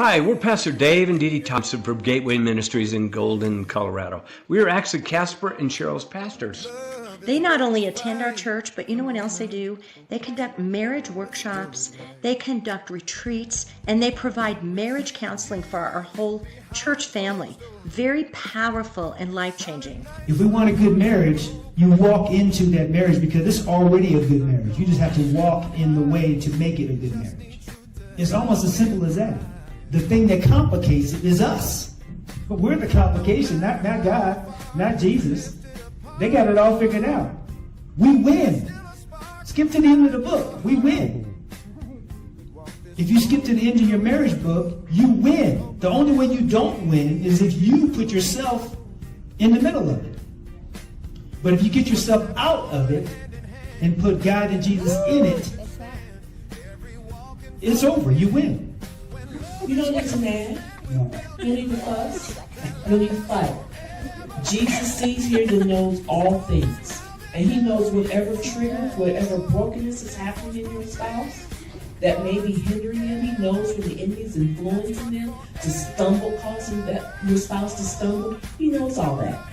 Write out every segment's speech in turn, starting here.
Hi, we're Pastor Dave and Dee Dee Thompson from Gateway Ministries in Golden, Colorado. We are actually Casper and Cheryl's pastors. They not only attend our church, but you know what else they do? They conduct marriage workshops, they conduct retreats, and they provide marriage counseling for our whole church family. Very powerful and life-changing. If we want a good marriage, you walk into that marriage because it's already a good marriage. You just have to walk in the way to make it a good marriage. It's almost as simple as that. The thing that complicates it is us. But we're the complication, not God, not Jesus. They got it all figured out. We win. Skip to the end of the book. We win. If you skip to the end of your marriage book, you win. The only way you don't win is if you put yourself in the middle of it. But if you get yourself out of it and put God and Jesus in it, it's over. You win. You don't need to mad. You don't need to fuss. You don't need to fight. Jesus sees, hears, and knows all things. And he knows whatever trigger, whatever brokenness is happening in your spouse that may be hindering them. He knows when the enemy is influencing them to stumble, causing your spouse to stumble. He knows all that.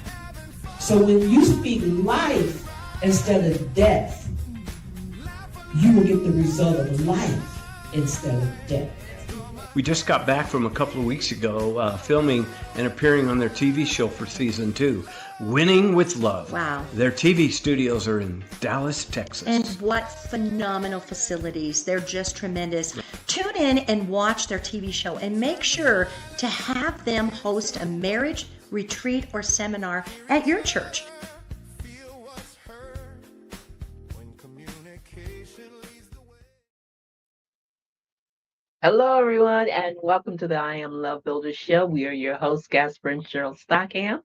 So when you speak life instead of death, you will get the result of life instead of death. We just got back from a couple of weeks ago filming and appearing on their TV show for season 2, Winning with Love. Wow. Their TV studios are in Dallas, Texas. And what phenomenal facilities. They're just tremendous. Tune in and watch their TV show and make sure to have them host a marriage retreat or seminar at your church. Hello, everyone, and welcome to the IAM Love Builders Show. We are your hosts, Casper and Cheryl Stockham.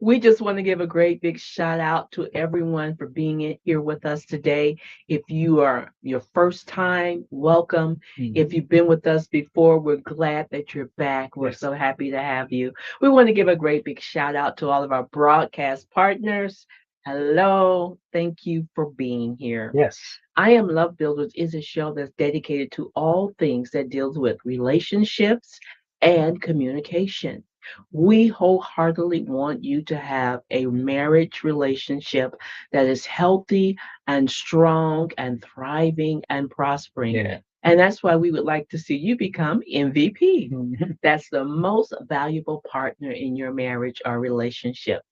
We just want to give a great big shout out to everyone for being here with us today. If you are your first time, welcome. If you've been with us before, we're glad that you're back. We're so happy to have you. We want to give a great big shout out to all of our broadcast partners. Hello, thank you for being here. Yes. I Am Love Builders is a show that's dedicated to all things that deals with relationships and communication. We wholeheartedly want you to have a marriage relationship that is healthy and strong and thriving and prospering. Yeah. And that's why we would like to see you become MVP. That's the most valuable partner in your marriage or relationship.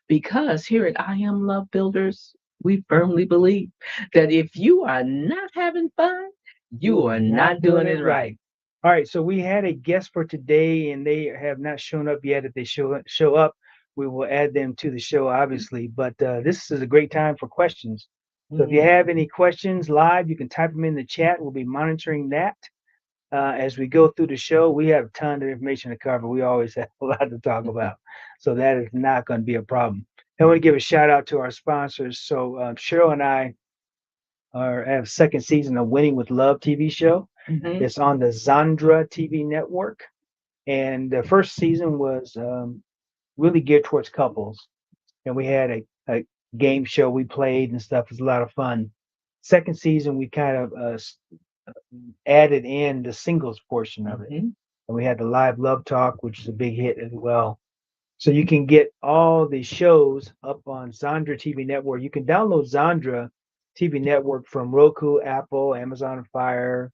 Because here at I Am Love Builders, we firmly believe that if you are not having fun, you are not doing it right. All right, so we had a guest for today, and they have not shown up yet. If they show up, we will add them to the show, obviously. But this is a great time for questions. So if you have any questions live, you can type them in the chat. We'll be monitoring that as we go through the show. We have a ton of information to cover. We always have a lot to talk about. So that is not going to be a problem. I want to give a shout out to our sponsors. So Cheryl and I have second season of Winning with Love TV show. It's on the Zandra TV network. And the first season was really geared towards couples. And we had a game show we played and stuff. It was a lot of fun. Second season, we kind of added in the singles portion of it. And we had the live love talk, which is a big hit as well. So you can get all the shows up on Zandra TV Network. You can download Zandra TV Network from Roku, Apple, Amazon Fire,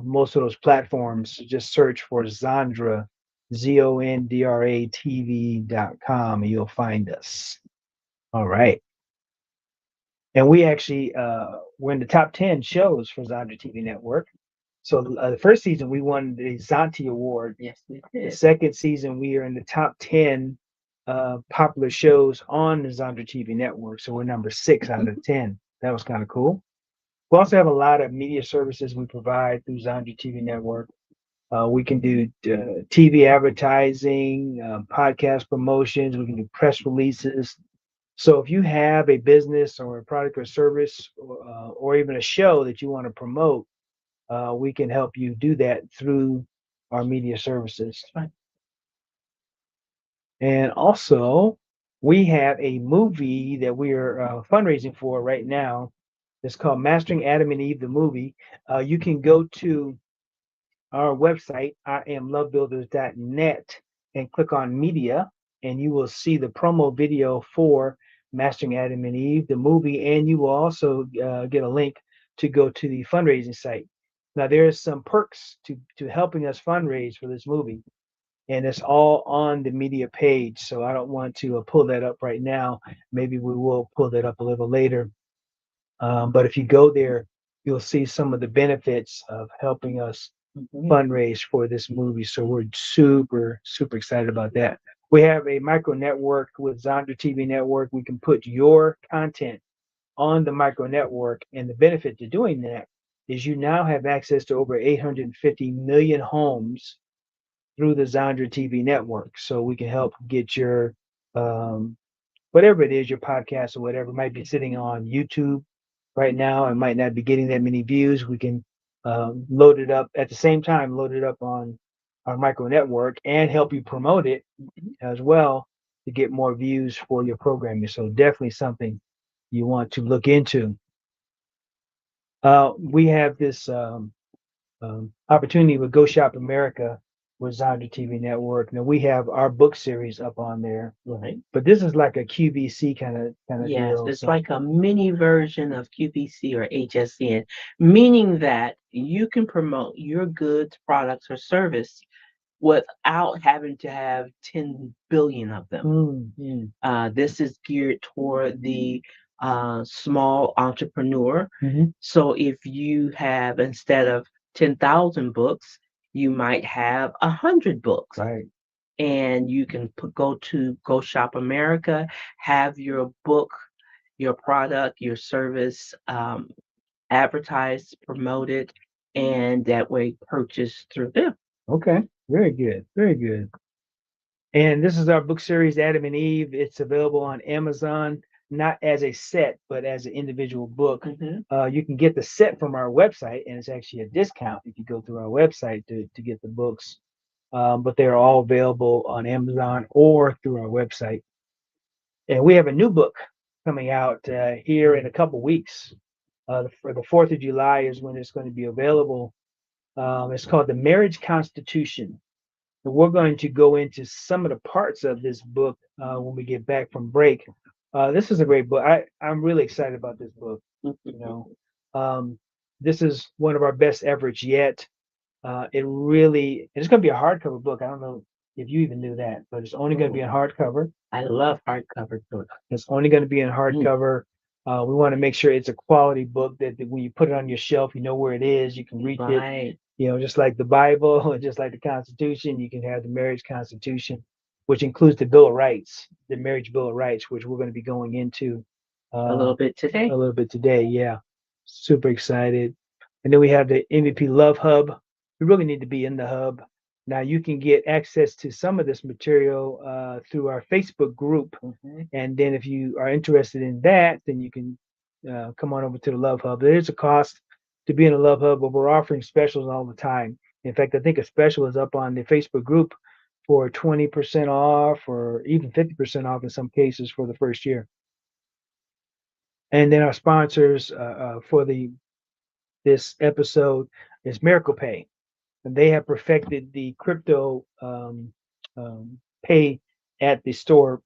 most of those platforms. Just search for Zandra, ZONDRA TV.com, and you'll find us. All right. And we actually were in the top 10 shows for Zandra TV Network. So the first season, we won the Zanti Award. Yes, we did. The second season, we are in the top 10 popular shows on the Zandra TV network. So we're number 6 out of 10. That was kind of cool. We also have a lot of media services we provide through Zandra TV network. We can do TV advertising, podcast promotions. We can do press releases. So if you have a business or a product or service or even a show that you want to promote, we can help you do that through our media services. And also, we have a movie that we are fundraising for right now. It's called Mastering Adam and Eve, the movie. You can go to our website, IamLoveBuilders.net, and click on media, and you will see the promo video for Mastering Adam and Eve, the movie, and you will also get a link to go to the fundraising site. Now, there's some perks to helping us fundraise for this movie, and it's all on the media page. So I don't want to pull that up right now. Maybe we will pull that up a little later. But if you go there, you'll see some of the benefits of helping us fundraise for this movie. So we're super, super excited about that. We have a micro network with Zondra TV Network. We can put your content on the micro network. And the benefit to doing that is you now have access to over 850 million homes through the Zondra TV network. So we can help get your, whatever it is, your podcast or whatever might be sitting on YouTube right now and might not be getting that many views. We can load it up at the same time, load it up on our micro network and help you promote it as well to get more views for your programming. So definitely something you want to look into. We have this opportunity with Go Shop America with Zondra TV Network. Now we have our book series up on there, Right. but this is like a QVC kind of Yes, deal. it's So- like a mini version of QVC or HSN, meaning that you can promote your goods, products, or service without having to have 10 billion of them. This is geared toward the small entrepreneur. Mhm. So if you have, instead of 10,000 books, you might have 100 books. Right. And you can go to Go Shop America, have your book, your product, your service advertised, promoted, and that way purchase through them. Okay. Very good. Very good. And this is our book series, Adam and Eve. It's available on Amazon, not as a set, but as an individual book. You can get the set from our website, and it's actually a discount if you go through our website to get the books. But they're all available on Amazon or through our website. And we have a new book coming out here in a couple weeks. For the 4th of July is when it's going to be available. It's called The Marriage Constitution. And we're going to go into some of the parts of this book when we get back from break. This is a great book. I'm really excited about this book. This is one of our best efforts yet. It's going to be a hardcover book. I don't know if you even knew that, but it's only going to be in hardcover. I love hardcover books. It's only going to be in hardcover. We want to make sure it's a quality book that when you put it on your shelf, you know where it is. You can reach it. Just like the Bible, just like the Constitution, you can have the Marriage Constitution, which includes the Bill of Rights, the Marriage Bill of Rights, which we're going to be going into a little bit today. Yeah. Super excited. And then we have the MVP Love Hub. We really need to be in the hub. Now you can get access to some of this material through our Facebook group. And then if you are interested in that, then you can come on over to the Love Hub. There is a cost to be in the Love Hub, but we're offering specials all the time. In fact, I think a special is up on the Facebook group for 20% off or even 50% off in some cases for the first year. And then our sponsors for this episode is Miracle Pay. And they have perfected the crypto pay at the store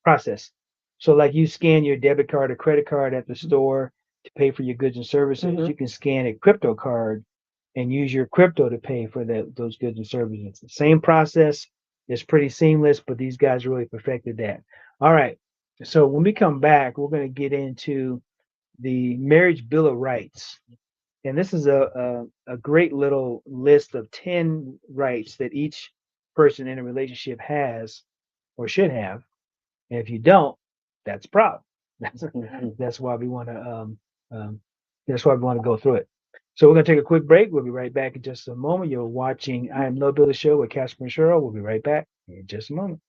process. So like you scan your debit card or credit card at the store to pay for your goods and services, you can scan a crypto card and use your crypto to pay for those goods and services. The same process. It's pretty seamless, but these guys really perfected that. All right. So when we come back, we're going to get into the Marriage Bill of Rights. And this is a great little list of 10 rights that each person in a relationship has or should have. And if you don't, that's a problem. That's why we want to go through it. So we're going to take a quick break. We'll be right back in just a moment. You're watching I Am Love Builder Show with Casper and Cheryl. We'll be right back in just a moment.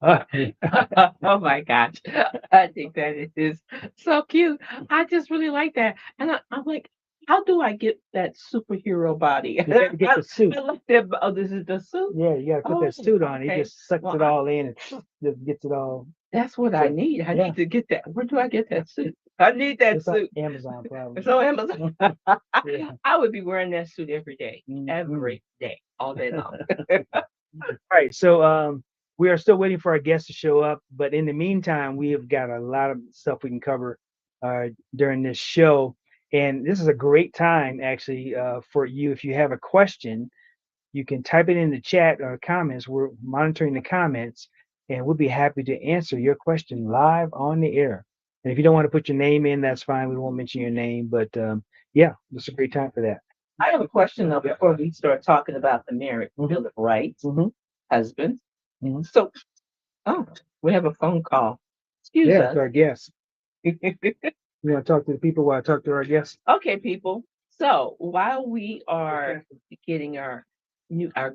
Oh my gosh. I think that is so cute. I just really like that. And I'm like, how do I get that superhero body? You got to get the suit. I like that. Oh, this is the suit. Yeah, you got to put Oh, that suit on. He okay. just sucks Well, it all in and just gets it all. that's what I So, need. I yeah, need to get that. Where do I get that suit? I need that it's on suit. Amazon probably. It's on Amazon. Yeah. I would be wearing that suit every day, Mhm. every day, all day long. All right, so we are still waiting for our guests to show up, but in the meantime, we have got a lot of stuff we can cover during this show, and this is a great time actually for you. If you have a question, you can type it in the chat or comments. We're monitoring the comments, and we'll be happy to answer your question live on the air. And if you don't want to put your name in, that's fine. We won't mention your name, but yeah, it's a great time for that. I have a question though before we start talking about the marriage bill of rights, Mm-hmm. husband. Mm-hmm. So, oh, we have a phone call. Excuse Yeah, us. it's our guest. You want to talk to the people while I talk to our guests? Okay, people. So while we are getting our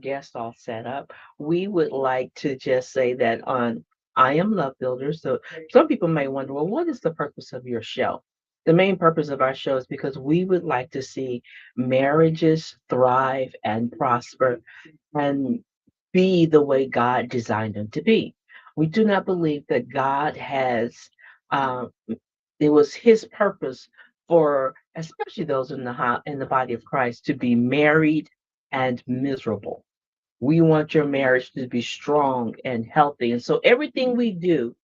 guests all set up, we would like to just say that on I Am Love Builders. So some people may wonder, well, what is the purpose of your show? The main purpose of our show is because we would like to see marriages thrive and prosper and be the way God designed them to be. We do not believe that God has um, it was his purpose for especially those in the body of Christ to be married and miserable. We want your marriage to be strong and healthy. And so everything we do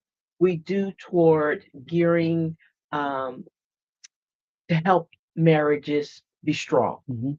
toward gearing um, to help marriages be strong. Mm-hmm.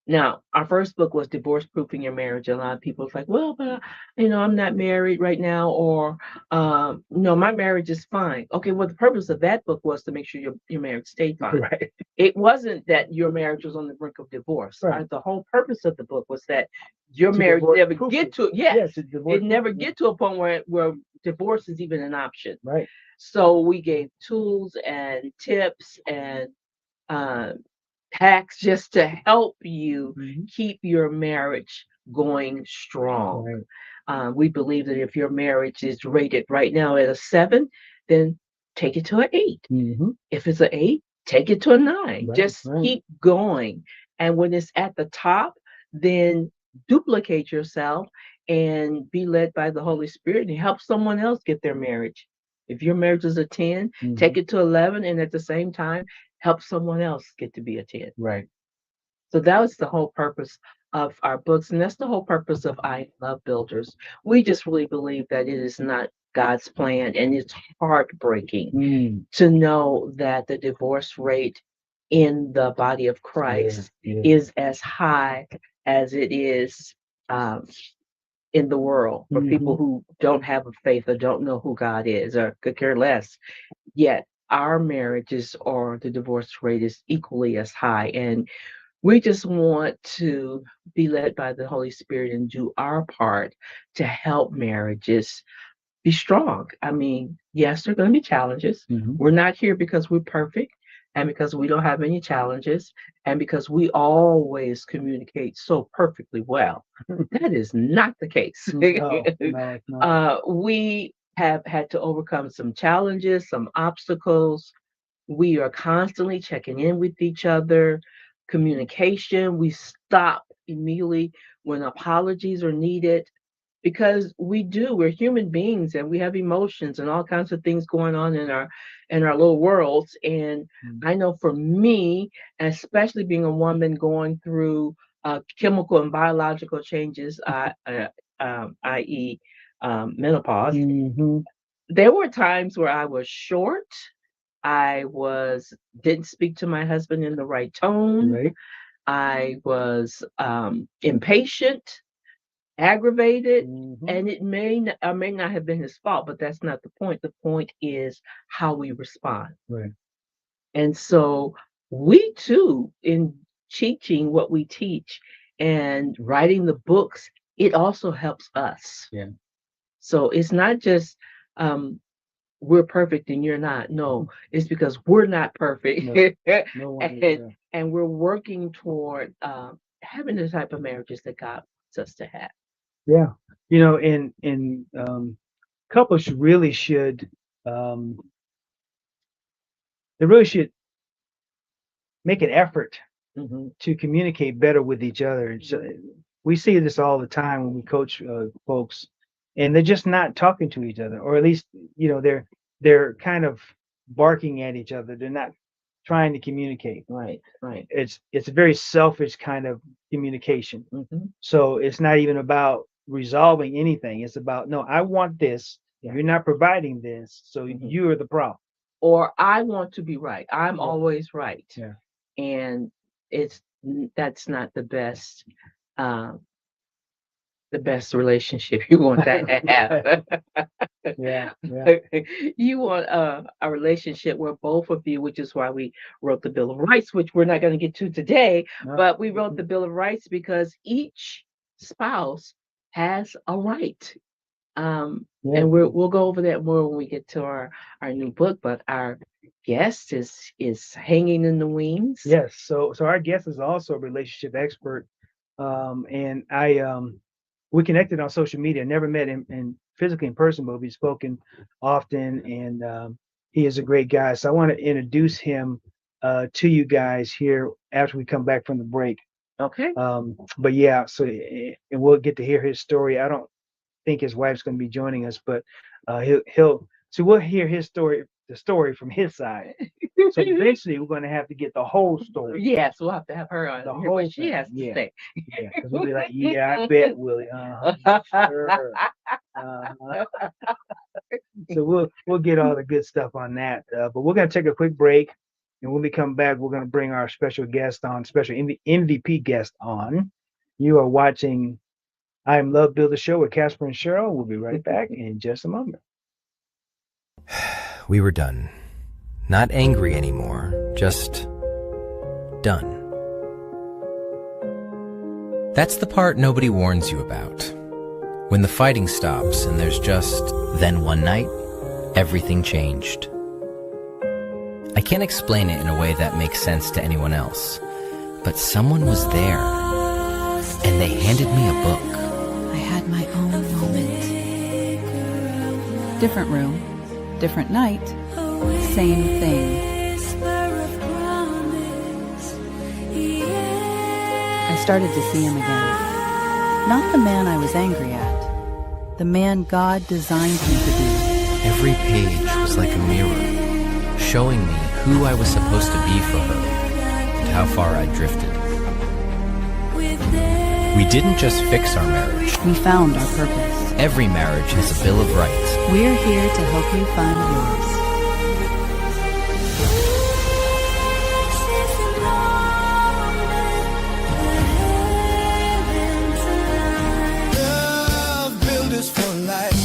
Now, our first book was Divorce Proofing Your Marriage. A lot of people are like, well, but I'm not married right now, or no, my marriage is fine. Okay, well, the purpose of that book was to make sure your marriage stayed fine. Right. It wasn't that your marriage was on the brink of divorce. Right. The whole purpose of the book was that your To marriage divorce never proof get it. to Yeah, to divorce it never proof it. get to a point where divorce is even an option. Right. So we gave tools and tips and uh, hacks just to help you Mm-hmm. keep your marriage going strong. Right. We believe that if your marriage is rated right now at a 7, then take it to an 8. Mm-hmm. If it's an 8, take it to a 9. Right. Just Right. keep going. And when it's at the top, then duplicate yourself and be led by the Holy Spirit and help someone else get their marriage. If your marriage is a 10, Mm-hmm. take it to 11, and at the same time, help someone else get to be a 10. Right. So that was the whole purpose of our books, and that's the whole purpose of I Love Builders. We just really believe that it is not God's plan, and it's heartbreaking Mm. to know that the divorce rate in the body of Christ Yeah. is as high as it is um, in the world for people Mm-hmm. who don't have a faith or don't know who God is or could care less. Yet our marriages or the divorce rate is equally as high. And we just want to be led by the Holy Spirit and do our part to help marriages be strong. I mean, yes, there are going to be challenges. Mm-hmm. We're not here because we're perfect and because we don't have any challenges and because we always communicate so perfectly well. That is not the case. No, it's not. We have had to overcome some challenges, some obstacles. We are constantly checking in with each other. Communication, we stop immediately when apologies are needed because we're human beings and we have emotions and all kinds of things going on in our little worlds. And I know for me, especially being a woman going through chemical and biological changes, i.e., menopause, Mm-hmm. there were times where I was short. I was didn't speak to my husband in the right tone. Right. I was impatient, aggravated, Mm-hmm. and it may not have been his fault, but that's not the point. The point is how we respond. Right. And so we too, in teaching what we teach and writing the books, it also helps us. Yeah. So it's not just we're perfect and you're not. No, it's because we're not perfect. No one is. And we're working toward having the type of marriages that God wants us to have. Yeah. In couples really should, they really should make an effort Mhm. to communicate better with each other. So we see this all the time when we coach folks, and they're just not talking to each other, or at least they're kind of barking at each other. They're not trying to communicate. Right, right. It's a very selfish kind of communication. Mhm. So it's not even about resolving anything. It's about, no, I want this. Yeah. You're not providing this, so Mhm. you're the problem. Or I want to be right. I'm Yeah. always right. Yeah. And that's not uh, the best relationship you want to have. Yeah. Yeah. You want a relationship where both of you, which is why we wrote the Bill of Rights, which we're not going to get to today, No. but we wrote the Bill of Rights because each spouse has a right. Yeah. And we'll go over that more when we get to our new book. But our guest is hanging in the wings. Yes. So our guest is also a relationship expert. And we connected on social media. Never met him physically in person, but we've spoken often, and he is a great guy. So I want to introduce him to you guys here after we come back from the break. Okay. But yeah, and we'll get to hear his story. I don't think his wife's going to be joining us, but so we'll hear the story from his side. So eventually, we're going to have to get the whole story. Yes, we'll have to have her on The here, what whole she thing. has to Yeah. say. Yeah, because we'll be like, yeah, I bet, Willie. Sure. Uh-huh. So we'll get all the good stuff on that. But we're going to take a quick break, and when we come back, we're going to bring our special guest on, special MVP guest on. You are watching I Am Love Builder Show with Casper and Cheryl. We'll be right back in just a moment. We were done. Not angry anymore, just done. That's the part nobody warns you about. When the fighting stops and there's just, then one night, everything changed. I can't explain it in a way that makes sense to anyone else, but someone was there, and they handed me a book. I had my own moment. Different room, different night, same thing. I started to see him again. Not the man I was angry at, the man God designed him to be. Every page was like a mirror, showing me who I was supposed to be for her and how far I'd drifted. We didn't just fix our marriage. We found our purpose. Every marriage has a Bill of Rights. We're here to help you find yours. Love builders for life.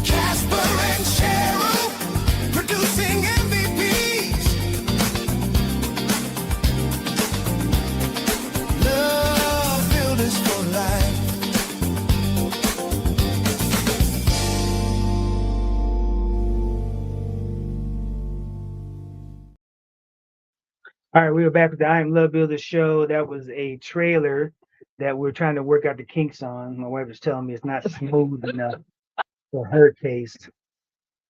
Casper and Cheryl producing MVPs. Love builders for life. All right, we were back with the I Am Love Builder show. That was a trailer that we're trying to work out the kinks on. My wife was telling me it's not smooth enough for her taste.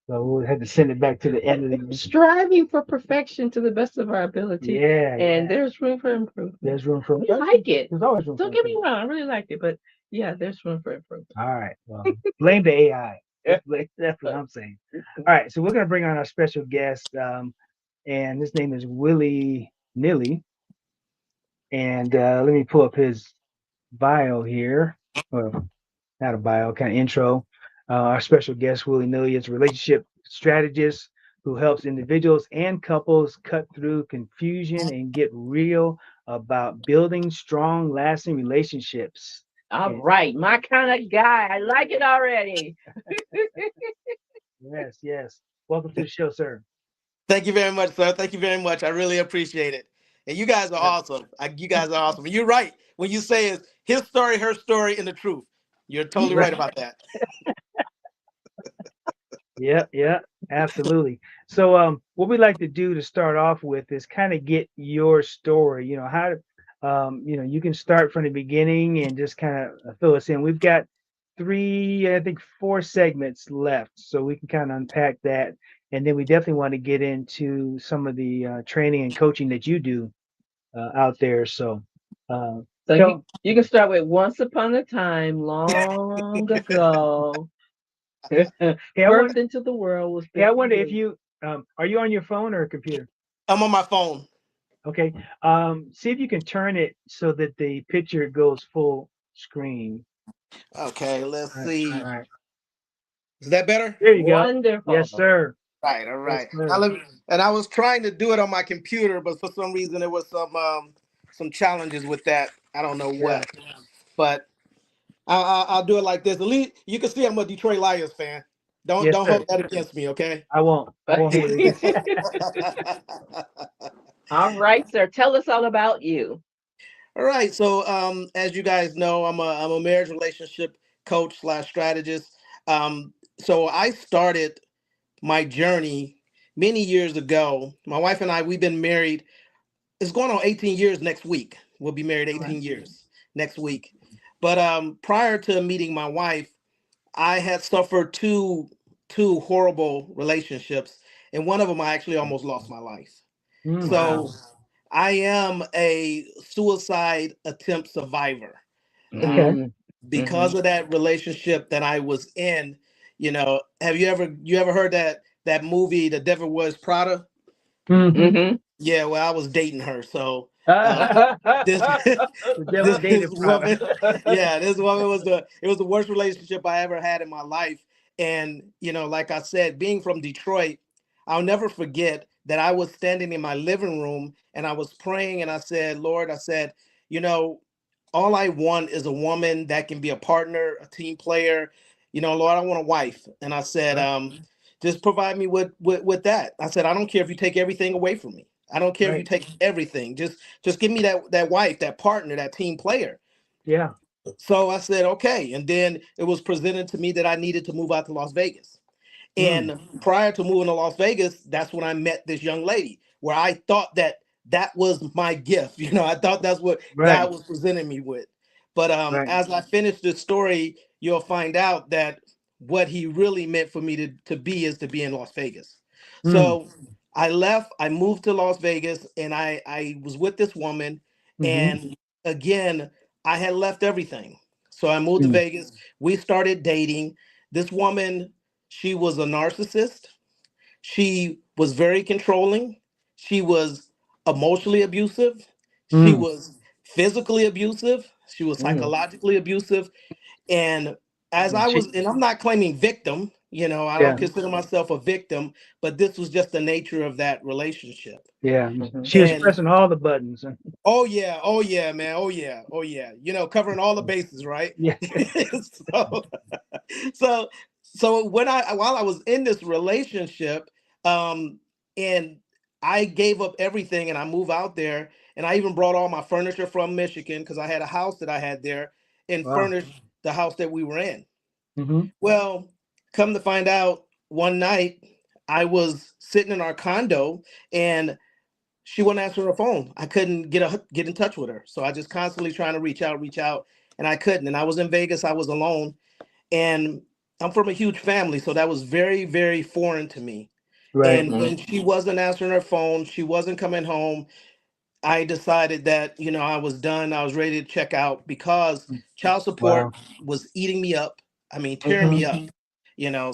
So we'll have to send it back to the editing. Striving for perfection to the best of our ability. Yeah. And there's room for improvement. There's room for I like it. There's always room Don't for get me improvement. wrong, I really liked it, but yeah, there's room for improvement. All right. Well, blame the AI. That's what I'm saying. All right. So we're going to bring on our special guest. And his name is Willie Nealy. And let me pull up his bio here. Well, not a bio, kind of intro. Our special guest, Willie Nealy, is a relationship strategist who helps individuals and couples cut through confusion and get real about building strong, lasting relationships. All right, my kind of guy. I like it already. Yes, yes. Welcome to the show, sir. Thank you very much, sir. Thank you very much. I really appreciate it. And you guys are awesome. You guys are awesome. And you're right when you say it's his story, her story, and the truth. You're totally right about that. Yeah, absolutely. So what we like to do to start off with is kind of get your story, how you can start from the beginning and just kind of fill us in. We've got I think 4 segments left, so we can kind of unpack that, and then we definitely want to get into some of the training and coaching that you do out there. So, uh, So tell, you can start with once upon a time, long ago, hey, birthed into the world was I this wonder if you. you are you on your phone or a computer? I'm on my phone. Okay, see if you can turn it so that the picture goes full screen. Okay, let's All right, all see. right. Is that better? There you go. Yes, Wonderful. sir. Right, all Yes, right. Now sir. let me, and I was trying to do it on my computer, but for some reason there was some challenges with that. I don't know Yeah. what, but I'll do it like this. At least you can see I'm a Detroit Lions fan. Don't Yes, don't sir. hold that against me, okay? I won't. I won't hold it against you. All right, sir. Tell us all about you. All right. So as you guys know, I'm a marriage relationship coach slash strategist. So I started my journey many years ago. My wife and I, we've been married. It's going on 18 years next week. We'll be married All right. 18 years next week. But prior to meeting my wife, I had suffered two horrible relationships, and one of them I actually almost lost my life. Mm. So I am a suicide attempt survivor. Okay. Um, Mm, because mm-hmm, of that relationship that I was in, have you ever heard that movie, The Devil Wears Prada? Mm-hmm. mm-hmm. Yeah, well, I was dating her, so uh, this The devil this dated Prada. woman, yeah, this woman was the worst relationship I ever had in my life. And like I said, being from Detroit, I'll never forget that I was standing in my living room and I was praying and I said, Lord, I said, you know, all I want is a woman that can be a partner, a team player. Lord, I want a wife. And I said, Right. just provide me with that. I said, I don't care if you take everything away from me. I don't care if you Right. take everything. Just give me that wife, that partner, that team player. Yeah. So I said, okay. And then it was presented to me that I needed to move out to Las Vegas. Mm. And prior to moving to Las Vegas, that's when I met this young lady where I thought that was my gift. I thought that's what Right. God was presenting me with. But Right. as I finish this story, you'll find out that what he really meant for me to be is to be in Las Vegas. Mm. So I left, I moved to Las Vegas, and I was with this woman. Mm-hmm. And again, I had left everything. So I moved to Mm. Vegas. We started dating. This woman, she was a narcissist. She was very controlling. She was emotionally abusive. She Mm. was physically abusive. She was Mm. psychologically abusive. And and I'm not claiming victim, I don't Yeah. consider myself a victim, but this was just the nature of that relationship. Yeah. Mm-hmm. She was And pressing all the buttons. oh yeah, man, oh yeah, covering all the bases, right? Yeah. so so while I was in this relationship, um and I gave up everything and I moved out there, and I even brought all my furniture from Michigan because I had a house that I had there and Wow. furnished the house that we were in. Mm-hmm. Well, come to find out, one night I was sitting in our condo and she wouldn't answer her phone. I couldn't get in touch with her. So I just constantly trying to reach out, and I couldn't. And I was in Vegas, I was alone, and I'm from a huge family, so that was very, very foreign to me. Right. And when she wasn't answering her phone, she wasn't coming home, I decided that, I was done. I was ready to check out because Mm. child Wow. support was eating me up. I mean, tearing Mm-hmm. me up,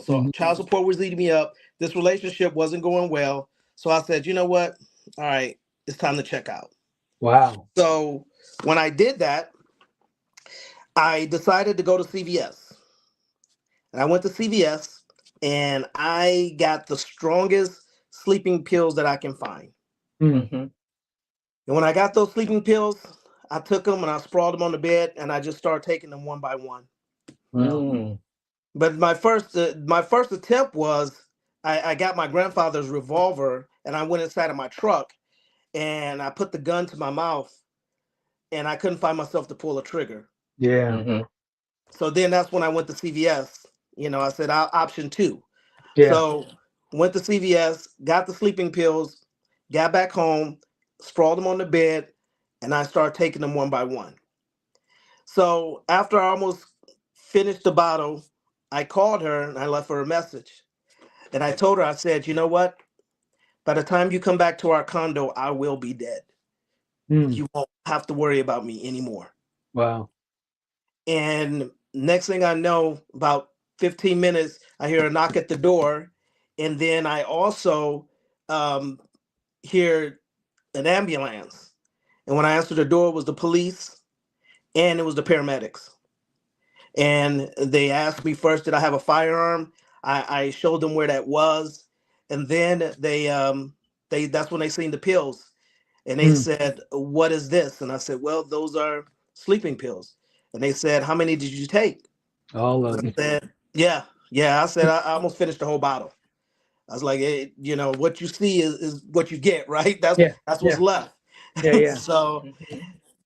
so Mm-hmm. child support was eating me up. This relationship wasn't going well. So I said, you know what? All right, it's time to check out. Wow. So when I did that, I decided to go to CVS. And I went to CVS and I got the strongest sleeping pills that I can find. Mm. Mm-hmm. And when I got those sleeping pills, I took them and I sprawled them on the bed and I just started taking them one by one. Wow. Mm. But my first attempt was I got my grandfather's revolver and I went inside of my truck and I put the gun to my mouth and I couldn't find myself to pull a trigger. Yeah. Mm-hmm. So then that's when I went to CVS. I said option two. Yeah. So went to CVS, got the sleeping pills, got back home, sprawled them on the bed, and I started taking them one by one. So after almost finished the bottle, I called her and I left her a message. And I told her, I said, you know what? By the time you come back to our condo, I will be dead. Mm. You won't have to worry about me anymore. Wow. And next thing I know, about 15 minutes, I hear a knock at the door. And then I also hear an ambulance. And when I answered the door, it was the police and it was the paramedics. And they asked me first, did I have a firearm? I showed them where that was. And then they that's when they seen the pills. And they said, what is this? And I said, well, those are sleeping pills. And they said, how many did you take? All of And I them. said, yeah. I said, I almost finished the whole bottle. I was like, hey, you know, what you see is what you get, right? That's Yeah. what's left. Yeah. So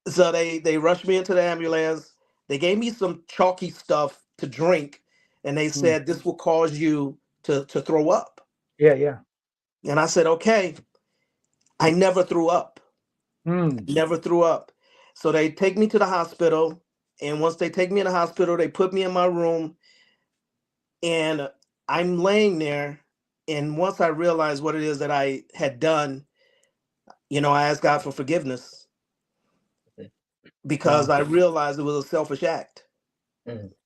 they rushed me into the ambulance. They gave me some chalky stuff to drink, and they said this will cause you to throw up. Yeah. And I said, okay. I never threw up. Mm. Never threw up. So they take me to the hospital, and once they take me in the hospital, they put me in my room, and I'm laying there. And once I realized what it is that I had done, you know, I asked God for forgiveness because I realized it was a selfish act.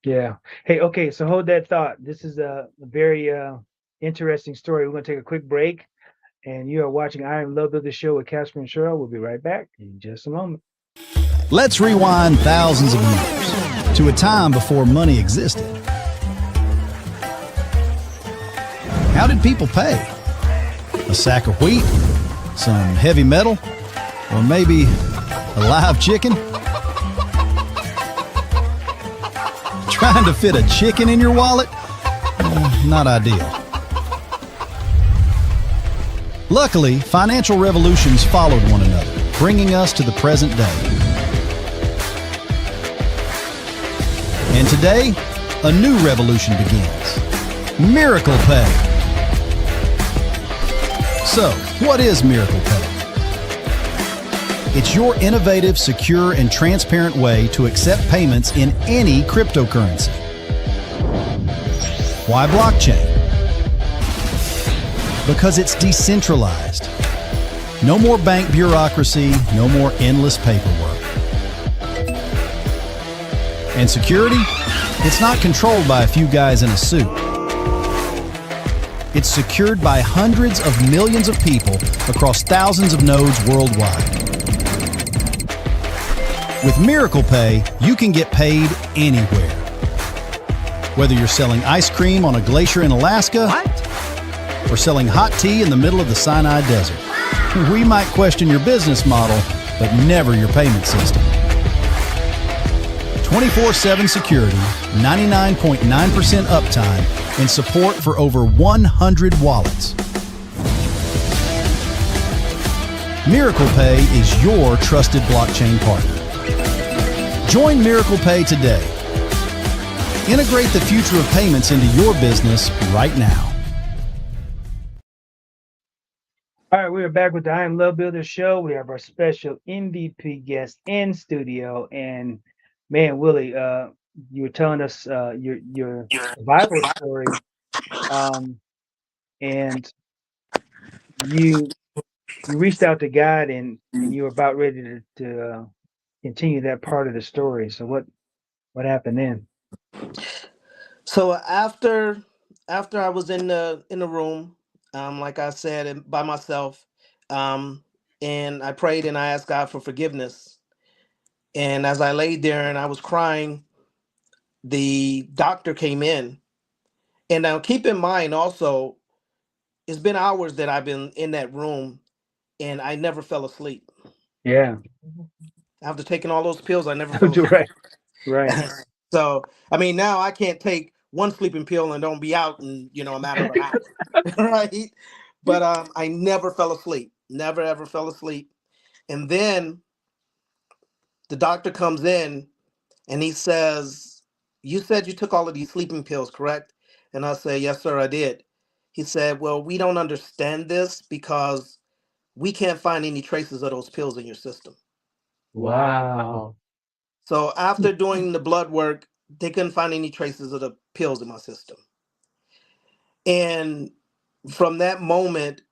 Yeah. Hey, okay, so hold that thought. This is a very interesting story. We're going to take a quick break, and you are watching I Am Love Builder Show with Casper and Cheryl. We'll be right back in just a moment. Let's rewind thousands of years to a time before money existed. How did people pay? A sack of wheat? Some heavy metal? Or maybe a live chicken? Trying to fit a chicken in your wallet? Not ideal. Luckily, financial revolutions followed one another, bringing us to the present day. And today, a new revolution begins. Miracle Pay. So, what is Miracle Pay? It's your innovative, secure, and transparent way to accept payments in any cryptocurrency. Why blockchain? Because it's decentralized. No more bank bureaucracy, no more endless paperwork. And security? It's not controlled by a few guys in a suit. It's secured by hundreds of millions of people across thousands of nodes worldwide. With Miracle Pay, you can get paid anywhere. Whether you're selling ice cream on a glacier in Alaska or selling hot tea in the middle of the Sinai Desert. We might question your business model, but never your payment system. 24/7 security, 99.9% uptime, and support for over 100 wallets. Miracle Pay is your trusted blockchain partner. Join Miracle Pay today. Integrate the future of payments into your business right now. All right, we are back with the I Am Love Builder Show. We have our special MVP guest in studio, and man, Willie, you were telling us your Bible story, and you reached out to God, and you were about ready to continue that part of the story. So what happened then? So after I was in the room, like I said, and by myself, and I prayed and I asked God for forgiveness. And as I laid there and I was crying, the doctor came in. And now keep in mind also, it's been hours that I've been in that room and I never fell asleep. Yeah. After taking all those pills, I never fell asleep. Right. So, I mean, now I can't take one sleeping pill and don't be out in, you know, a matter of an hour, right? But I never fell asleep, never ever fell asleep. And then the doctor comes in and he says, you said you took all of these sleeping pills, correct? And I say, yes, sir, I did. He said, well, we don't understand this because we can't find any traces of those pills in your system. Wow. So after doing the blood work, they couldn't find any traces of the pills in my system. And from that moment,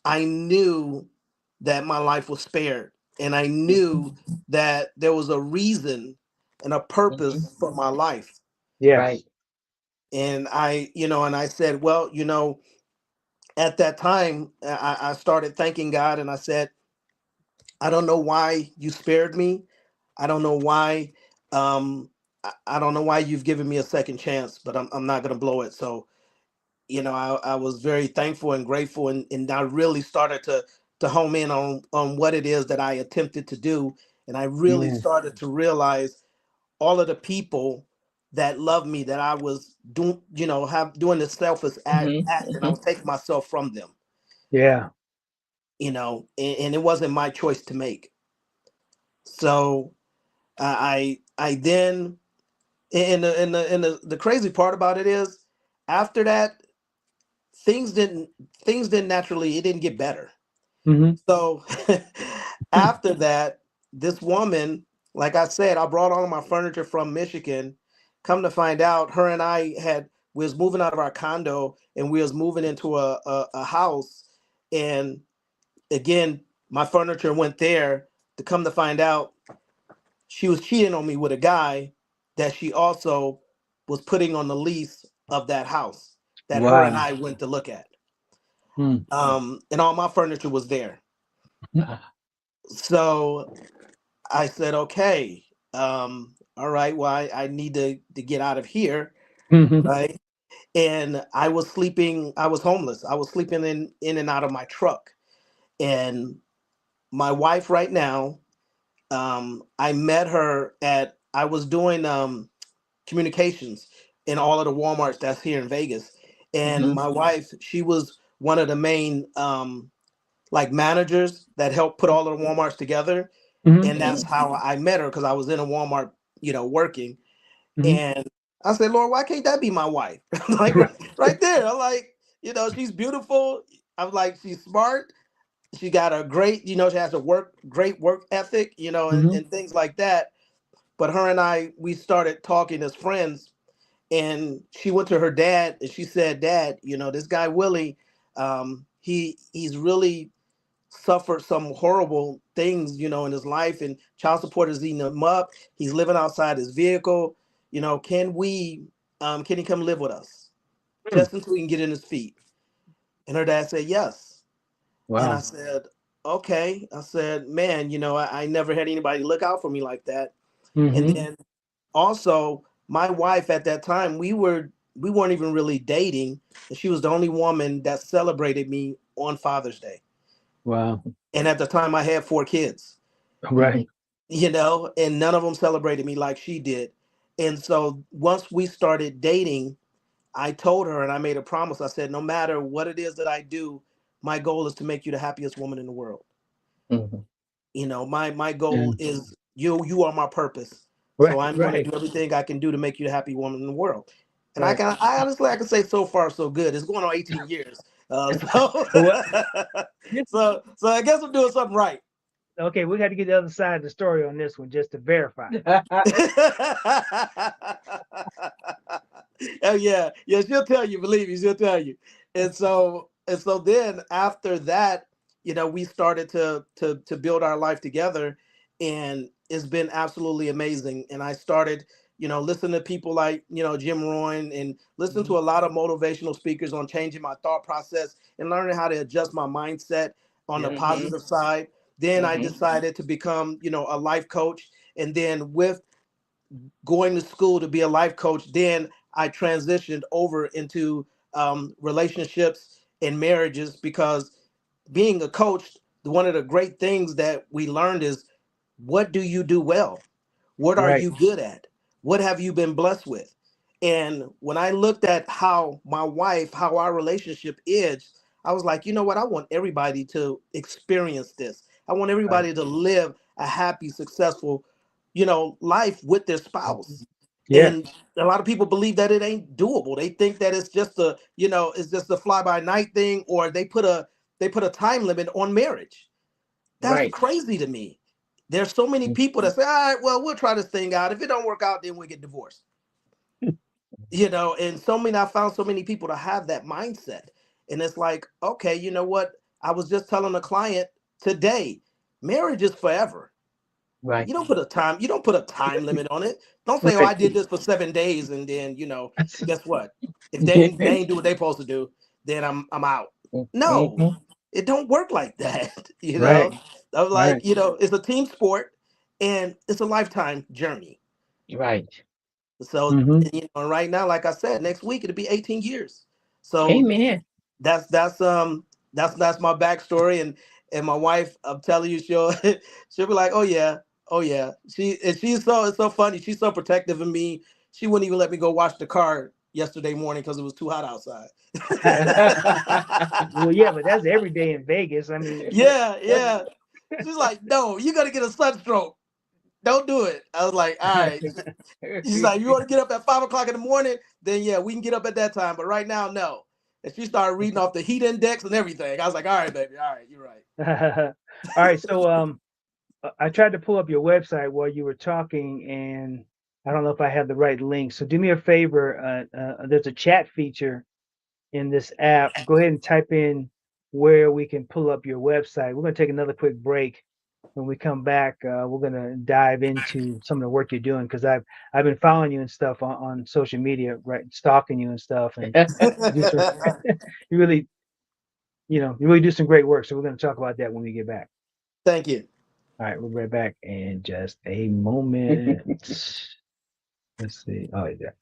I knew that my life was spared. And I knew that there was a reason and a purpose for my life. Yes. Right. And I said, well, at that time, I started thanking God, and I said, I don't know why you spared me. I don't know why. I don't know why you've given me a second chance, but I'm not going to blow it. So, I was very thankful and grateful, and I really started to home in on what it is that I attempted to do. And I really Mm. started to realize all of the people that love me, that I was doing, doing this selfish act, and I was taking myself from them, Yeah. and it wasn't my choice to make. So I then, and the crazy part about it is, after that, things didn't naturally, it didn't get better. Hmm. So after that, this woman, like I said, I brought all of my furniture from Michigan. Come to find out, her and I we was moving out of our condo, and we was moving into a house. And again, my furniture went there. To come to find out, she was cheating on me with a guy that she also was putting on the lease of that house that her and Wow. I went to look at. Mm. And all my furniture was there. So I said, okay, all right, well, I need to get out of here, Mhm. right? And I was sleeping, I was homeless. I was sleeping in and out of my truck. And my wife right now, I met her I was doing communications in all of the Walmarts that's here in Vegas. And my wife, she was one of the main like managers that helped put all of the Walmarts together. Mhm. And that's how I met her, because I was in a Walmart, working. Mhm. And I said, Lord, why can't that be my wife? Like right there. I'm like, she's beautiful. I'm like, she's smart. She got a great, she has a great work ethic, Mhm. and things like that. But her and I, we started talking as friends, and she went to her dad and she said, Dad, this guy Willie, he's really suffered some horrible things, in his life, and child support is eating him up. He's living outside his vehicle. Can he come live with us Mm. just until he can get in his feet? And her dad said yes. And I Wow. said, okay. I said, man, I never had anybody look out for me like that. And Mhm. then also, my wife at that time, we weren't even really dating, and she was the only woman that celebrated me on Father's Day. Wow. And at the time, I had 4 kids, Right. and none of them celebrated me like she did. And so once we started dating, I told her, and I made a promise. I said, no matter what it is that I do, my goal is to make you the happiest woman in the world. My Yeah. goal is you are my purpose. So Right. I'm going to Right. do everything I can do to make you the happy woman in the world. And Right. I honestly, I can say so far so good. It's going on 18 years. So, Well, this, so I guess I'm doing something right. okay, we got to get the other side of the story on this one just to verify. Oh yeah, yeah. She'll tell you. Believe me, she'll tell you. And so then after that, we started to build our life together, and it's been absolutely amazing. And I started, listening to people like Jim Rohn, and listen to a lot of motivational speakers on changing my thought process and learning how to adjust my mindset on the Yeah. positive side. Then I decided to become, a life coach, and then with going to school to be a life coach, then I transitioned over into relationships and marriages, because being a coach, one of the great things that we learned is, what do you do well? What are Right. you good at? What have you been blessed with? And when I looked at how how our relationship is, I was like, you know what? I want everybody to experience this. I want Right. everybody to live a happy, successful, life with their spouse. Yeah. And a lot of people believe that it ain't doable. They think that it's just it's just a fly by night thing, or they put a time limit on marriage. That's Right. crazy to me. There's so many people that say, all right, well, we'll try this thing out. If it don't work out, then we get divorced. And I found so many people to have that mindset. And it's like, okay, you know what? I was just telling a client today, marriage is forever. Right. You don't put a time limit on it. Don't say, oh, Right. I did this for 7 days, and then, guess what? If they ain't do what they supposed to do, then I'm out. No, Mhm. it don't work like that. Right. I'm like, Right. it's a team sport and it's a lifetime journey. Right. So, Hmm. right now, like I said, next week it'll be 18 years. So Amen. that's my backstory, and my wife, I'm telling you, she'll be like, oh yeah, oh yeah. It's so funny. She's so protective of me. She wouldn't even let me go wash the car yesterday morning because it was too hot outside. Well, yeah, but that's every day in Vegas. I mean, Yeah, yeah. She's like, no, you got to get a sunstroke. Don't do it. I was like, all right. She's like, you want to get up at 5 o'clock in the morning? Then yeah, we can get up at that time. But right now, no. And she started reading off the heat index and everything. I was like, all right, baby. All right, you're right. all right. So, I tried to pull up your website while you were talking, and I don't know if I have the right link. So, do me a favor. There's a chat feature in this app. Go ahead and type in where we can pull up your website. We're going to take another quick break. When we come back, we're going to dive into some of the work you're doing, because I've been following you and stuff on social media, right? Stalking you and stuff, and you just you really you really do some great work. So we're going to talk about that when we get back. Thank you. All right, we'll be right back in just a moment. Let's see. Oh, yeah.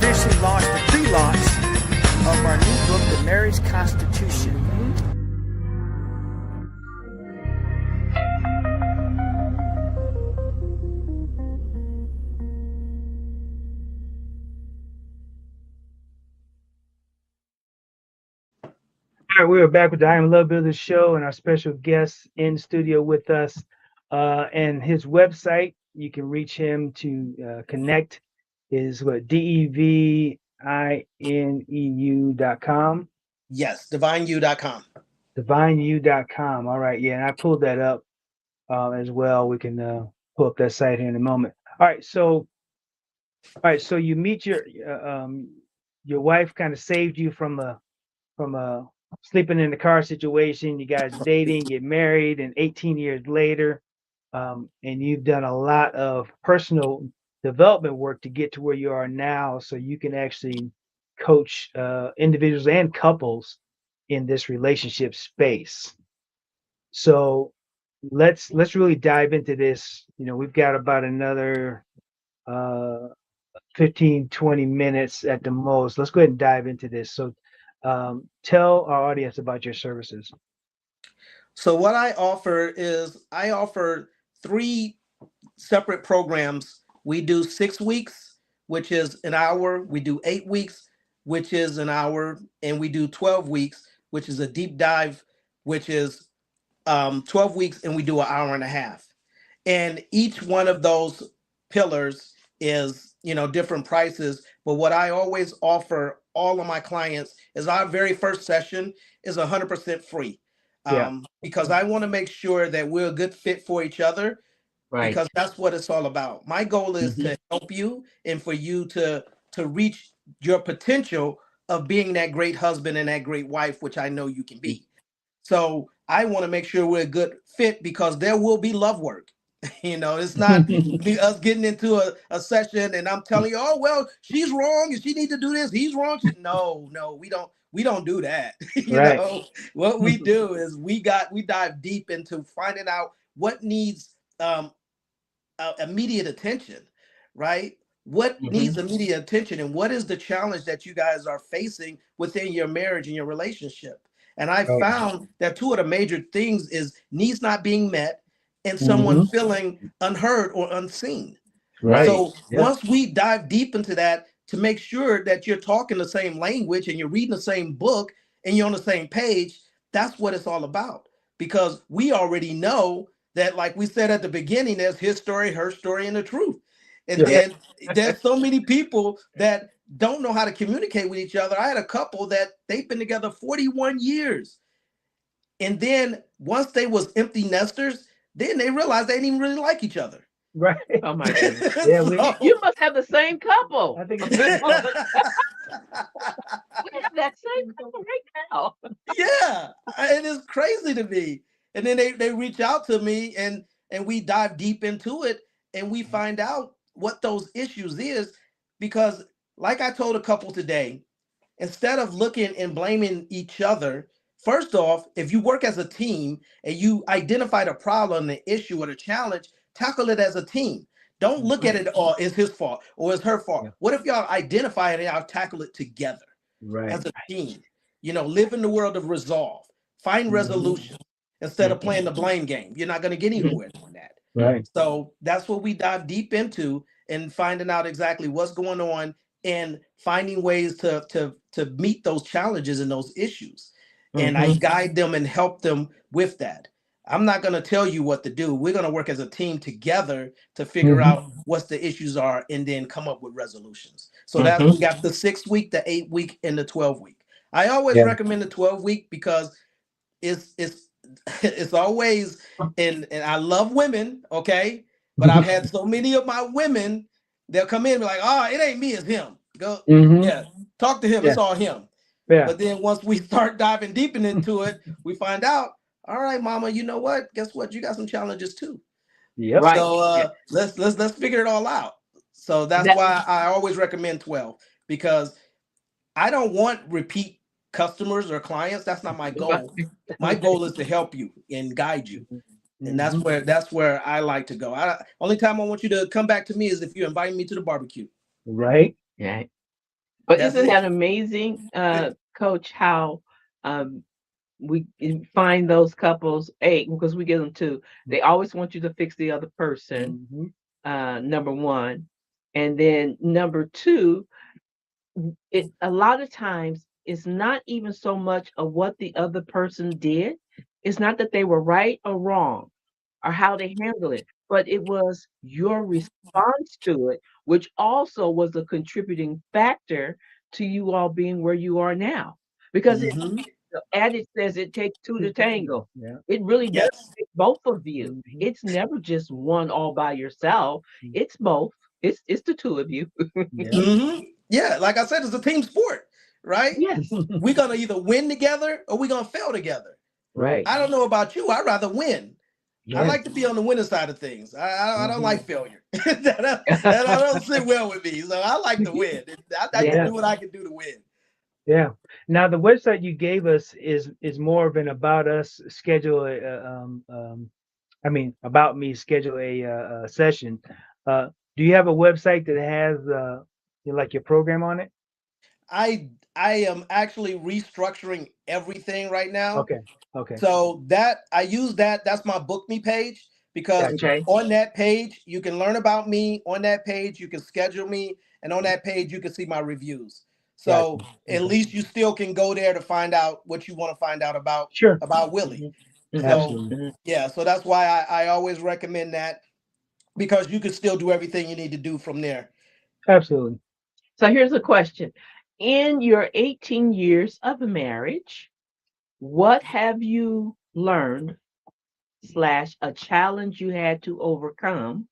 Officially launched the pre-launch of our new book, The Marriage Constitution. All right, we are back with the I Am Love Builder show and our special guest in studio with us. And his website, you can reach him to connect, is what, DEVINEU.com. Yes, divineu.com. DivineU.com. All right, yeah, and I pulled that up as well. We can pull up that site here in a moment. All right, so you meet your wife kind of saved you from a sleeping in the car situation. You guys dating, get married, and 18 years later, and you've done a lot of personal development work to get to where you are now, so you can actually coach individuals and couples in this relationship space. So let's really dive into this. We've got about another 15, 20 minutes at the most. Let's go ahead and dive into this. So tell our audience about your services. So what I offer three separate programs. We do 6 weeks, which is an hour. We do 8 weeks, which is an hour, and we do 12 weeks, which is a deep dive, which is 12 weeks, and we do an hour and a half. And each one of those pillars is, different prices. But what I always offer all of my clients is our very first session is 100% free. Yeah. Because I want to make sure that we're a good fit for each other, Right. because that's what it's all about. My goal is to help you and for you to reach your potential of being that great husband and that great wife, which I know you can be. So I want to make sure we're a good fit, because there will be love work. It's not us getting into a session and I'm telling you, oh, well, she's wrong and she needs to do this. He's wrong. No, we don't do that. Right. What we do is we dive deep into finding out what needs immediate attention, right? What needs immediate attention, and what is the challenge that you guys are facing within your marriage and your relationship? And I Right. found that two of the major things is needs not being met and someone feeling unheard or unseen. Right. So Yeah. once we dive deep into that to make sure that you're talking the same language and you're reading the same book and you're on the same page, that's what it's all about. Because we already know that, like we said at the beginning, there's his story, her story, and the truth. And Yeah. then there's so many people that don't know how to communicate with each other. I had a couple that they've been together 41 years. And then once they was empty nesters, then they realized they didn't even really like each other. Right. Oh my goodness. Yeah. You must have the same couple. I think We have that same couple right now. Yeah, it is crazy to me. And then they reach out to me and we dive deep into it and we find out what those issues is, because like I told a couple today, instead of looking and blaming each other, first off, if you work as a team and you identify the problem, the issue, or the challenge, tackle it as a team. Don't look at it all as his fault or as her fault. Yeah. What if y'all identify it and y'all tackle it together Right. as a team? Live in the world of resolve, find resolution instead of playing the blame game. You're not going to get anywhere doing that. Right. So that's what we dive deep into, and finding out exactly what's going on and finding ways to meet those challenges and those issues. And I guide them and help them with that. I'm not going to tell you what to do. We're going to work as a team together to figure out what the issues are and then come up with resolutions. So that's we got the 6-week, the 8-week, and the 12-week. I always recommend the 12-week because it's it's always, and I love women, okay? But I've had so many of my women, they'll come in and be like, oh, it ain't me, it's him. Go, yeah, talk to him, it's all him. Yeah. But then once we start diving deep into it, we find out, all right, mama, you know what? Guess what? You got some challenges too. Yep. Right. So let's figure it all out. So that's why I always recommend 12, because I don't want repeat customers or clients. That's not my goal. My goal is to help you and guide you. And that's where I like to go. Only time I want you to come back to me is if you invite me to the barbecue. Right. Yeah. But That's isn't it. that amazing, Coach, how we find those couples, because we get them too. They always want you to fix the other person, number one. And then number two, a lot of times it's not even so much of what the other person did. It's not that they were right or wrong or how they handled it, but it was your response to it, which also was a contributing factor to you all being where you are now. Because the adage says it takes two to tango. Yeah. It really does Yes. take both of you. It's never just one all by yourself. It's both. It's the two of you. Yeah, like I said, it's a team sport, right? Yes. We're gonna either win together or we're gonna fail together. Right. I don't know about you. I'd rather win. I Yeah. like to be on the winning side of things. I don't like failure. that don't sit well with me. So I like to win. I can do what I can do to win. Yeah. Now the website you gave us is more of an about us schedule. About me schedule a session. Do you have a website that has like your program on it? I am actually restructuring everything right now. Okay. So that I use that's my book me page, because Okay. on that page you can learn about me. On that page you can schedule me, and on that page you can see my reviews. So at least you still can go there to find out what you want to find out about Willie. So Absolutely. yeah, so that's why I always recommend that. because you can still do everything you need to do from there. Absolutely. So here's a question. In your 18 years of marriage, what have you learned slash a challenge you had to overcome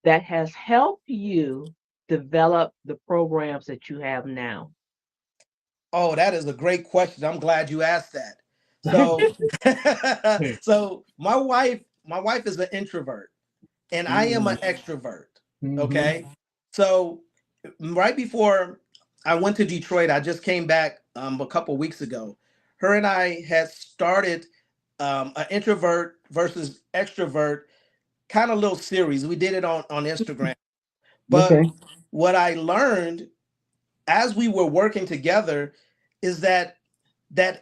that has helped you develop the programs that you have now? Oh, that is a great question. I'm glad you asked that. So, so my wife is an introvert, and I am an extrovert. Okay, so right before I went to Detroit, I just came back a couple weeks ago. Her and I had started an introvert versus extrovert kind of little series. We did it on Instagram. But Okay. what I learned as we were working together is that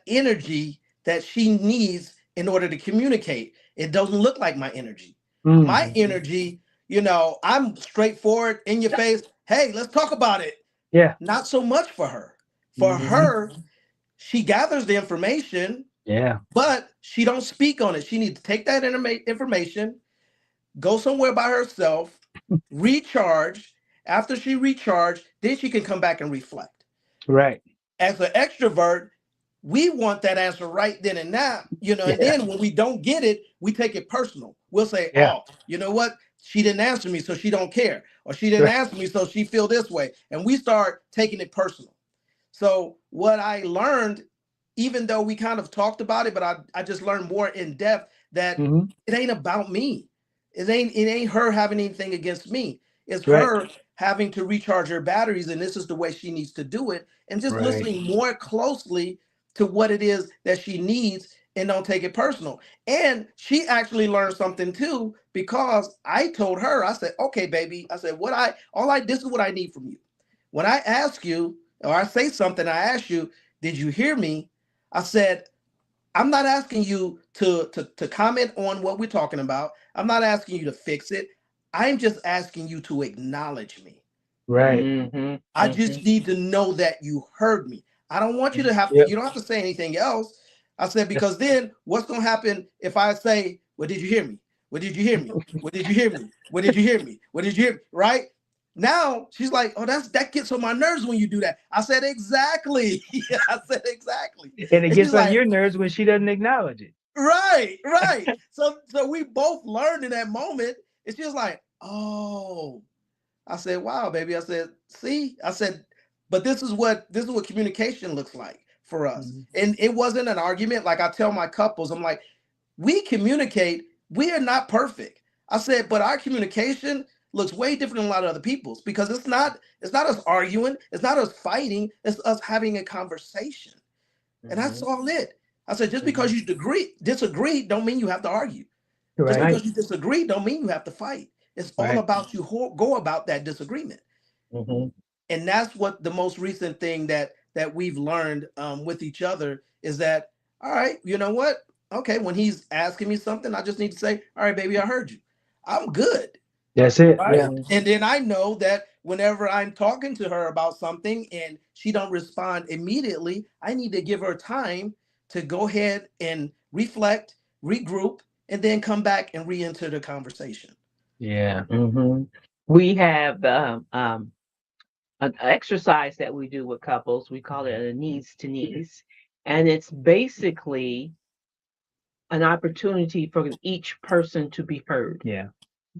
energy that she needs in order to communicate, it doesn't look like my energy. My energy, I'm straightforward, in your face. Hey, let's talk about it. Yeah. Not so much for her. For her, she gathers the information, Yeah. but she don't speak on it. She needs to take that information, go somewhere by herself, recharge. After she recharged, then she can come back and reflect. Right. As an extrovert, we want that answer right then and now, and then when we don't get it, we take it personal. We'll say, oh, you know what? She didn't answer me, so she don't care. Or she didn't answer me, so she feel this way. And we start taking it personal. So what I learned, even though we kind of talked about it, but I just learned more in depth that it ain't about me. It ain't her having anything against me. It's her having to recharge her batteries, and this is the way she needs to do it. And just listening more closely to what it is that she needs, and don't take it personal. And she actually learned something too, because I told her, I said, okay, baby, I said, this is what I need from you. When I ask you, or I say something, I ask you, did you hear me? I said, I'm not asking you to comment on what we're talking about. I'm not asking you to fix it. I'm just asking you to acknowledge me. Right. I just need to know that you heard me. I don't want you to have to, you don't have to say anything else. I said, because then what's going to happen if I say, well, did you hear me? Well, did you hear me? Well, did you hear me? Well, did you hear me? Well, did you hear me? Right? Now she's like, oh, that gets on my nerves when you do that. I said, exactly. I said, exactly. And it gets on like, your nerves when she doesn't acknowledge it. Right. So we both learned in that moment. It's just like, oh, I said, wow, baby. I said, see, I said, but this is what communication looks like for us. And it wasn't an argument. Like I tell my couples, I'm like, we communicate. We are not perfect. I said, but our communication looks way different than a lot of other people's, because it's not us arguing. It's not us fighting. It's us having a conversation. And that's all it. I said, just because you disagree, don't mean you have to argue. Just because you disagree, don't mean you have to fight. It's all about you go about that disagreement. And that's what the most recent thing that we've learned with each other is that, all right, you know what? Okay, when he's asking me something, I just need to say, all right, baby, I heard you. I'm good. That's it. Right? Yeah. And then I know that whenever I'm talking to her about something and she don't respond immediately, I need to give her time to go ahead and reflect, regroup, and then come back and re-enter the conversation. Yeah. We have an exercise that we do with couples. We call it a knees to knees. And it's basically an opportunity for each person to be heard. Yeah.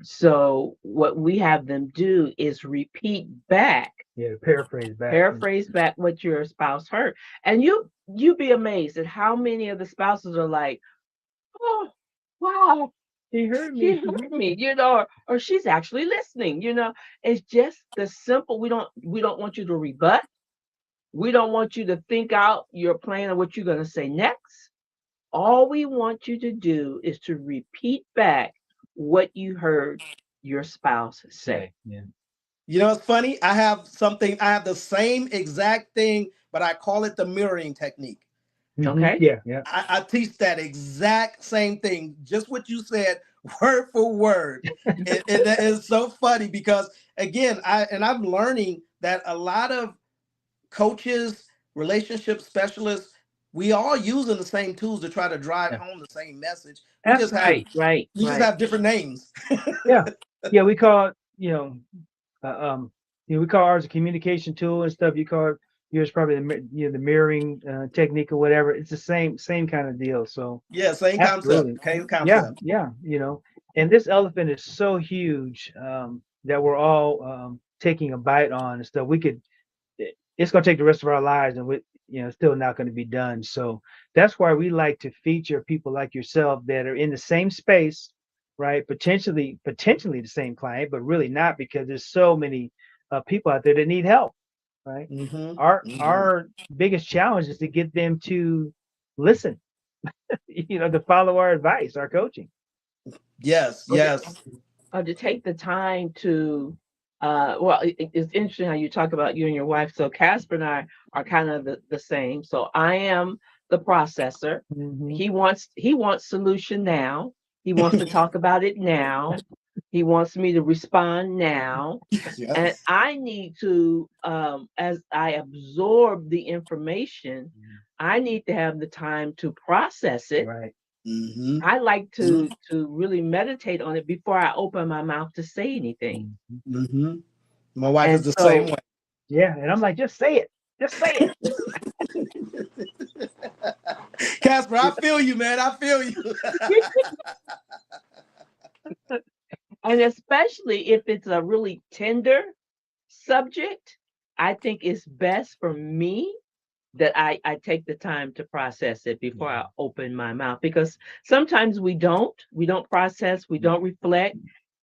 So what we have them do is repeat back. Yeah, paraphrase back what your spouse heard. And you'd be amazed at how many of the spouses are like, oh, wow, he heard me, or she's actually listening, It's just the simple, we don't want you to rebut. We don't want you to think out your plan of what you're going to say next. All we want you to do is to repeat back what you heard your spouse say. Yeah. It's funny. I have the same exact thing, but I call it the mirroring technique. Okay. Yeah. I teach that exact same thing, just what you said, word for word. and that is so funny because, again, I'm learning that a lot of coaches, relationship specialists, we all using the same tools to try to drive home the same message. We just have different names. Yeah. Yeah, we call it, we call ours a communication tool and stuff. You call it yours probably the mirroring technique or whatever. It's the same kind of deal. So Yeah, same concept. absolutely, Same yeah, concept. yeah, and this elephant is so huge that we're all taking a bite on and stuff. It's going to take the rest of our lives, and still not going to be done. So that's why we like to feature people like yourself that are in the same space, right? Potentially the same client, but really not, because there's so many people out there that need help, right? Mm-hmm. Our biggest challenge is to get them to listen, to follow our advice, our coaching. Yes, yes. To take the time to well, it's interesting how you talk about you and your wife. So Casper and I are kind of the same. So I am the processor. Mm-hmm. He wants solution now. He wants to talk about it now. He wants me to respond now. Yes. And I need to, as I absorb the information, I need to have the time to process it. Right. Mm-hmm. I like to really meditate on it before I open my mouth to say anything. Mm-hmm. My wife And is the so- same way. Yeah, and I'm like, just say it. Just say it. Casper, I feel you, man. I feel you. And especially if it's a really tender subject, I think it's best for me that I take the time to process it before I open my mouth, because sometimes we don't process, we don't reflect,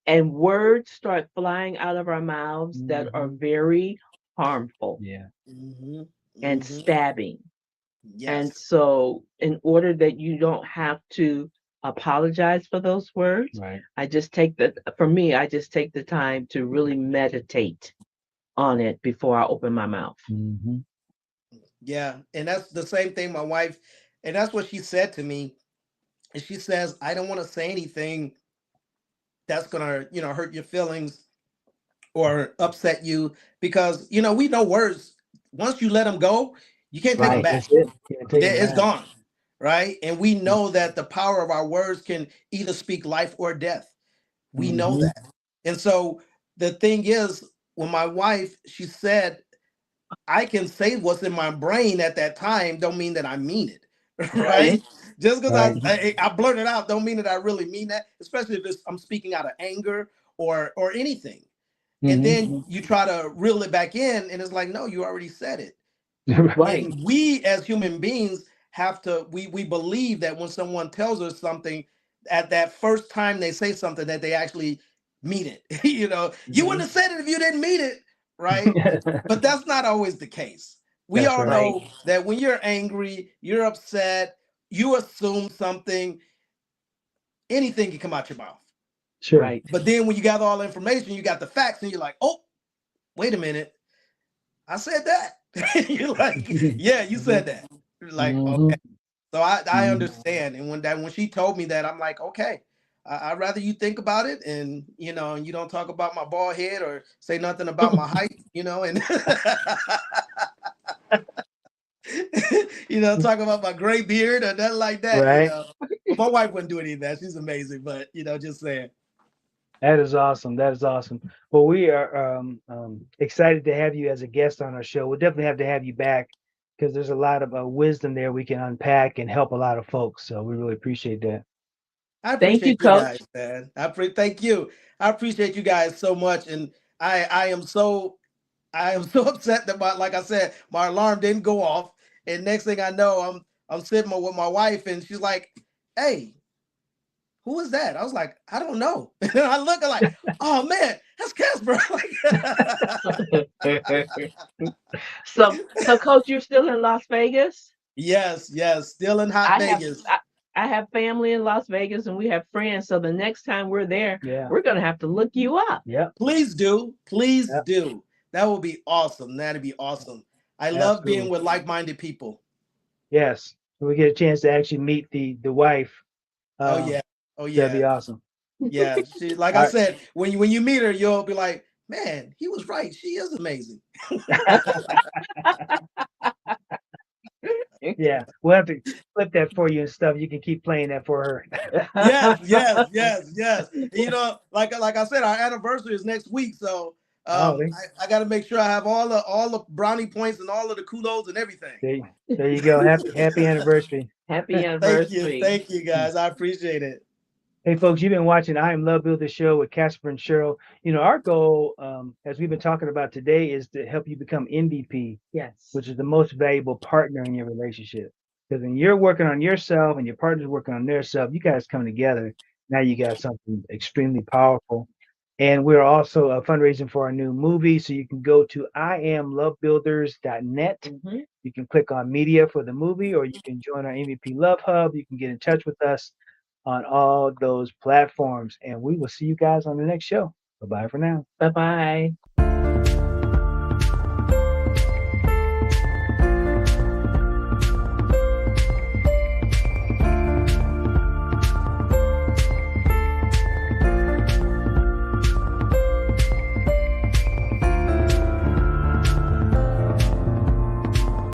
and words start flying out of our mouths that are very harmful Mm-hmm. and stabbing. Yes. And so in order that you don't have to apologize for those words, Right. I just take the time to really meditate on it before I open my mouth. Mm-hmm. Yeah, and that's the same thing my wife, and that's what she said to me. And she says, I don't want to say anything that's gonna, hurt your feelings or upset you, because we know words. Once you let them go, you can't take them Right. back. That's it. Can't take it It's back. gone, right? And we know that the power of our words can either speak life or death. We know Mhm. that. And so the thing is, when my wife, she said, I can say what's in my brain at that time, don't mean that I mean it, right? Just because Right. I blurt it out, don't mean that I really mean that, especially if I'm speaking out of anger or anything. And Mhm. then you try to reel it back in, and it's like, no, you already said it. Right. And we as human beings have to, we believe that when someone tells us something, at that first time they say something, that they actually mean it. You wouldn't have said it if you didn't mean it, right? But that's not always the case. We That's all right. know that when you're angry, you're upset, you assume something, anything can come out your mouth. Sure. Right. But then when you gather all the information, you got the facts, and you're like, oh, wait a minute, I said that. You're like, yeah, you said that. You're like, Mhm. okay. So I Mhm. understand. And when she told me that, I'm like, okay, I'd rather you think about it, and and you don't talk about my bald head or say nothing about my height, and talk about my gray beard or nothing like that. Right. But my wife wouldn't do any of that. She's amazing, but just saying. That is awesome. That is awesome. Well, we are excited to have you as a guest on our show. We'll definitely have to have you back, because there's a lot of wisdom there we can unpack and help a lot of folks. So we really appreciate that. I Thank appreciate you, you Coach. guys, man. Thank you. I appreciate you guys so much, and I am so upset that like I said, my alarm didn't go off, and next thing I know, I'm sitting with my wife, and she's like, "Hey, who is that?" I was like, "I don't know." And I look like, "Oh man, that's Casper." So Coach, you're still in Las Vegas? Yes, still in hot Vegas. I have family in Las Vegas, and we have friends. So the next time we're there, Yeah. we're going to have to look you up. Yeah. Please do. Please Yep. do. That will be awesome. That'd be awesome. I love being with like-minded people. Yes. When we get a chance to actually meet the wife. Oh yeah. That'd be awesome. Yeah. She, like I said, when you meet her, you'll be like, man, he was right. She is amazing. Yeah, we'll have to flip that for you and stuff. You can keep playing that for her. Yes. You know, like I said, our anniversary is next week, so Oh, I got to make sure I have all the brownie points and all of the kudos and everything. there you go. Happy anniversary. Happy Thank anniversary. you guys. I appreciate it. Hey, folks, you've been watching I Am Love Builder Show with Casper and Cheryl. You know, our goal, as we've been talking about today, is to help you become MVP, Yes. which is the most valuable partner in your relationship. Because when you're working on yourself and your partner's working on their self, you guys come together. Now you got something extremely powerful. And we're also fundraising for our new movie. So you can go to iamlovebuilders.net. Mm-hmm. You can click on media for the movie, or you can join our MVP Love Hub. You can get in touch with us on all those platforms. And we will see you guys on the next show. Bye-bye for now. Bye-bye.